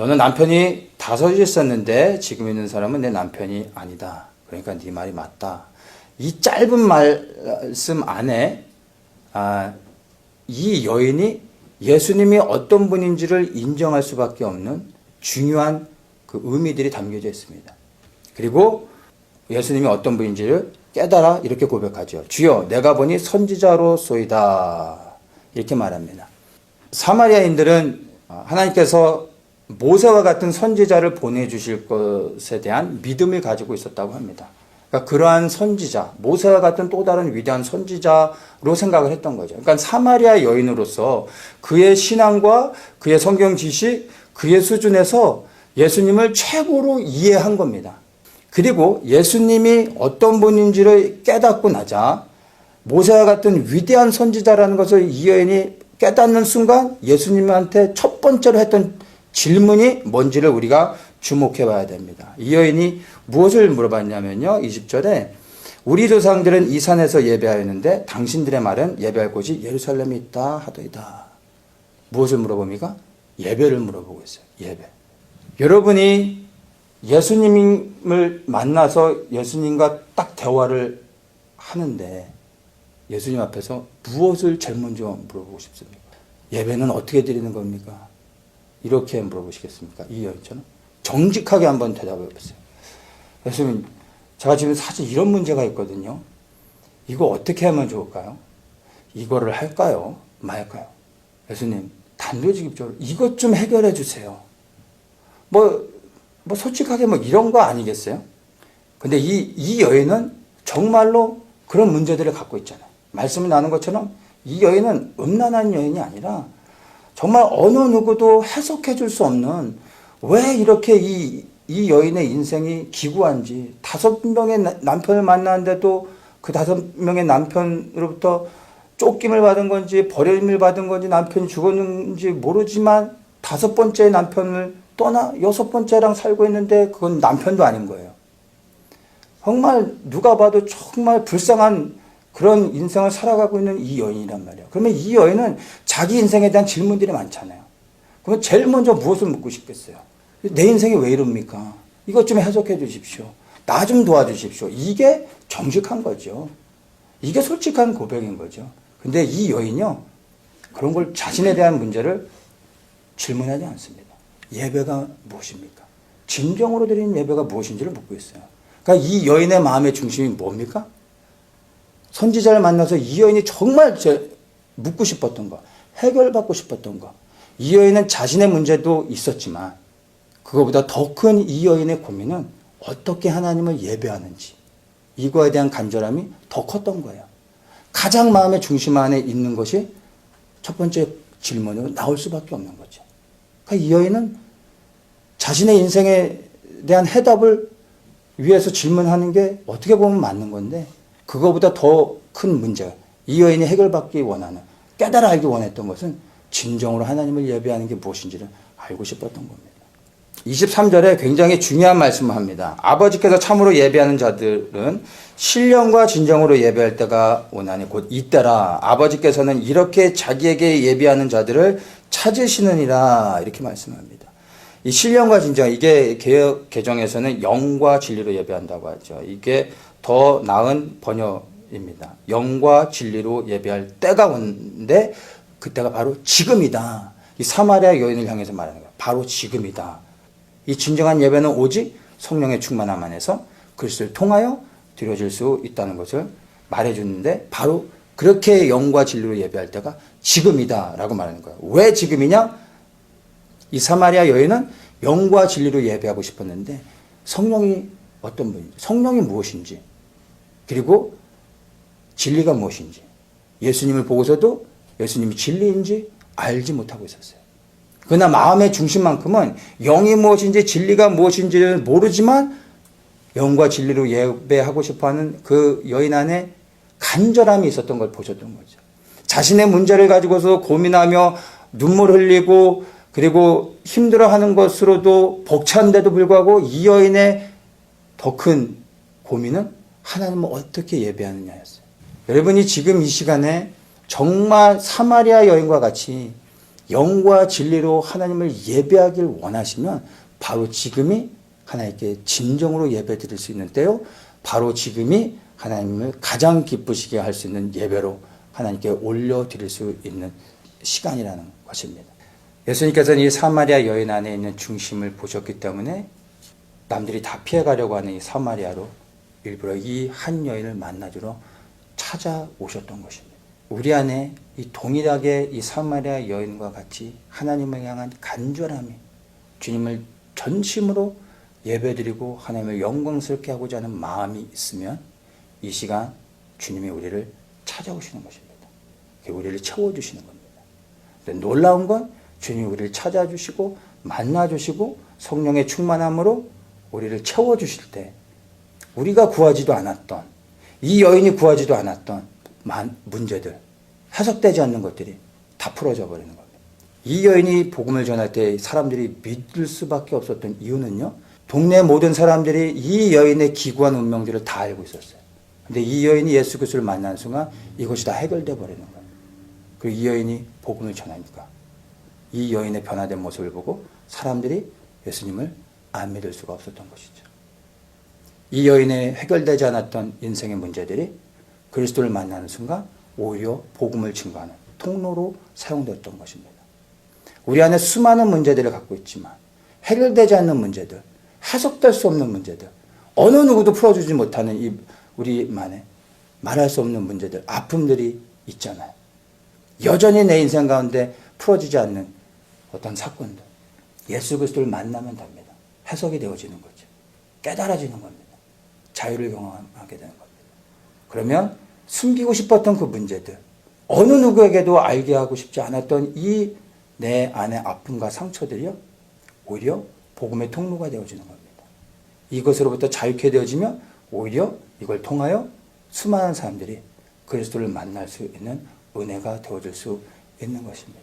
너는 남편이 5이 있었는데 지금 있는 사람은 내 남편이 아니다. 그러니까 네 말이 맞다. 이 짧은 말씀 안에 이 여인이 예수님이 어떤 분인지를 인정할 수밖에 없는 중요한 그 의미들이 담겨져 있습니다. 그리고 예수님이 어떤 분인지를 깨달아 이렇게 고백하죠. 주여 내가 보니 선지자로소이다. 이렇게 말합니다. 사마리아인들은 하나님께서 모세와 같은 선지자를 보내주실 것에 대한 믿음을 가지고 있었다고 합니다. 그러니까 그러한 선지자, 모세와 같은 또 다른 위대한 선지자로 생각을 했던 거죠. 그러니까 사마리아 여인으로서 그의 신앙과 그의 성경 지식, 그의 수준에서 예수님을 최고로 이해한 겁니다. 그리고 예수님이 어떤 분인지를 깨닫고 나자 모세와 같은 위대한 선지자라는 것을 이 여인이 깨닫는 순간 예수님한테 첫 번째로 했던 질문이 뭔지를 우리가 주목해 봐야 됩니다. 이 여인이 무엇을 물어봤냐면요. 20절에 우리 조상들은 이 산에서 예배하였는데 당신들의 말은 예배할 곳이 예루살렘에 있다 하더이다. 무엇을 물어봅니까? 예배를 물어보고 있어요. 예배. 여러분이 예수님을 만나서 예수님과 딱 대화를 하는데 예수님 앞에서 무엇을 제일 먼저 물어보고 싶습니까? 예배는 어떻게 드리는 겁니까? 이렇게 물어보시겠습니까? 이 여인처럼 정직하게 한번 대답해 보세요. 예수님, 제가 지금 사실 이런 문제가 있거든요. 이거 어떻게 하면 좋을까요? 이거를 할까요? 말까요? 예수님, 단도직입적으로 이것 좀 해결해 주세요. 뭐 솔직하게 이런 거 아니겠어요? 근데 이 여인은 정말로 그런 문제들을 갖고 있잖아요. 말씀이 나는 것처럼 이 여인은 음란한 여인이 아니라 정말 어느 누구도 해석해 줄 수 없는 왜 이렇게 이 여인의 인생이 기구한지 5명의 남편을 만났는데도 그 5명의 남편으로부터 쫓김을 받은 건지 버림을 받은 건지 남편이 죽었는지 모르지만 5번째 남편을 떠나 6번째랑 살고 있는데 그건 남편도 아닌 거예요. 정말 누가 봐도 정말 불쌍한 그런 인생을 살아가고 있는 이 여인이란 말이에요. 그러면 이 여인은 자기 인생에 대한 질문들이 많잖아요. 그러면 제일 먼저 무엇을 묻고 싶겠어요? 내 인생이 왜 이럽니까? 이것 좀 해석해 주십시오. 나 좀 도와주십시오. 이게 정직한 거죠. 이게 솔직한 고백인 거죠. 근데 이 여인이요, 그런 걸 자신에 대한 문제를 질문하지 않습니다. 예배가 무엇입니까? 진정으로 드리는 예배가 무엇인지를 묻고 있어요. 그러니까 이 여인의 마음의 중심이 뭡니까? 선지자를 만나서 이 여인이 정말 묻고 싶었던 거, 해결받고 싶었던 거. 이 여인은 자신의 문제도 있었지만 그거보다 더 큰 이 여인의 고민은 어떻게 하나님을 예배하는지, 이거에 대한 간절함이 더 컸던 거예요. 가장 마음의 중심 안에 있는 것이 첫 번째 질문으로 나올 수밖에 없는 거죠. 그러니까 이 여인은 자신의 인생에 대한 해답을 위해서 질문하는 게 어떻게 보면 맞는 건데 그거보다 더 큰 문제, 이 여인이 해결받기 원하는, 깨달아 알기 원했던 것은 진정으로 하나님을 예배하는 게 무엇인지를 알고 싶었던 겁니다. 23절에 굉장히 중요한 말씀을 합니다. 아버지께서 참으로 예배하는 자들은 신령과 진정으로 예배할 때가 오나니 곧 이때라. 아버지께서는 이렇게 자기에게 예배하는 자들을 찾으시느니라. 이렇게 말씀합니다. 이 신령과 진정, 이게 개역 개정에서는 영과 진리로 예배한다고 하죠. 이게 더 나은 번역입니다. 영과 진리로 예배할 때가 오는데 그때가 바로 지금이다. 이 사마리아 여인을 향해서 말하는 거예요. 바로 지금이다. 이 진정한 예배는 오직 성령의 충만함 안에서 그리스도를 통하여 드려질 수 있다는 것을 말해주는데 바로 그렇게 영과 진리로 예배할 때가 지금이다 라고 말하는 거예요. 왜 지금이냐? 이 사마리아 여인은 영과 진리로 예배하고 싶었는데 성령이 어떤 분인지, 성령이 무엇인지, 그리고 진리가 무엇인지, 예수님을 보고서도 예수님이 진리인지 알지 못하고 있었어요. 그러나 마음의 중심만큼은 영이 무엇인지 진리가 무엇인지를 모르지만 영과 진리로 예배하고 싶어하는 그 여인 안에 간절함이 있었던 걸 보셨던 거죠. 자신의 문제를 가지고서 고민하며 눈물 흘리고 그리고 힘들어하는 것으로도 벅찬데도 불구하고 이 여인의 더 큰 고민은 하나님을 어떻게 예배하느냐였어요. 여러분이 지금 이 시간에 정말 사마리아 여인과 같이 영과 진리로 하나님을 예배하길 원하시면 바로 지금이 하나님께 진정으로 예배 드릴 수 있는 때요. 바로 지금이 하나님을 가장 기쁘시게 할 수 있는 예배로 하나님께 올려드릴 수 있는 시간이라는 것입니다. 예수님께서는 이 사마리아 여인 안에 있는 중심을 보셨기 때문에 남들이 다 피해가려고 하는 이 사마리아로 일부러 이 한 여인을 만나주러 찾아오셨던 것입니다. 우리 안에 이 동일하게 이 사마리아 여인과 같이 하나님을 향한 간절함이 주님을 전심으로 예배드리고 하나님을 영광스럽게 하고자 하는 마음이 있으면 이 시간 주님이 우리를 찾아오시는 것입니다. 우리를 채워주시는 겁니다. 놀라운 건 주님이 우리를 찾아주시고 만나주시고 성령의 충만함으로 우리를 채워주실 때 우리가 구하지도 않았던 이 여인이 구하지도 않았던 문제들, 해석되지 않는 것들이 다 풀어져 버리는 겁니다. 이 여인이 복음을 전할 때 사람들이 믿을 수밖에 없었던 이유는요. 동네 모든 사람들이 이 여인의 기구한 운명들을 다 알고 있었어요. 근데 이 여인이 예수 그리스도를 만난 순간 이것이 다 해결돼 버리는 거예요. 그리고 이 여인이 복음을 전하니까 이 여인의 변화된 모습을 보고 사람들이 예수님을 안 믿을 수가 없었던 것이죠. 이 여인의 해결되지 않았던 인생의 문제들이 그리스도를 만나는 순간 오히려 복음을 증거하는 통로로 사용되었던 것입니다. 우리 안에 수많은 문제들을 갖고 있지만 해결되지 않는 문제들, 해석될 수 없는 문제들, 어느 누구도 풀어주지 못하는 이 우리만의 말할 수 없는 문제들, 아픔들이 있잖아요. 여전히 내 인생 가운데 풀어지지 않는 어떤 사건들, 예수 그리스도를 만나면 됩니다. 해석이 되어지는 거죠. 깨달아지는 겁니다. 자유를 경험하게 되는 겁니다. 그러면 숨기고 싶었던 그 문제들, 어느 누구에게도 알게 하고 싶지 않았던 이 내 안의 아픔과 상처들이요, 오히려 복음의 통로가 되어지는 겁니다. 이것으로부터 자유케 되어지면 오히려 이걸 통하여 수많은 사람들이 그리스도를 만날 수 있는 은혜가 되어질 수 있는 것입니다.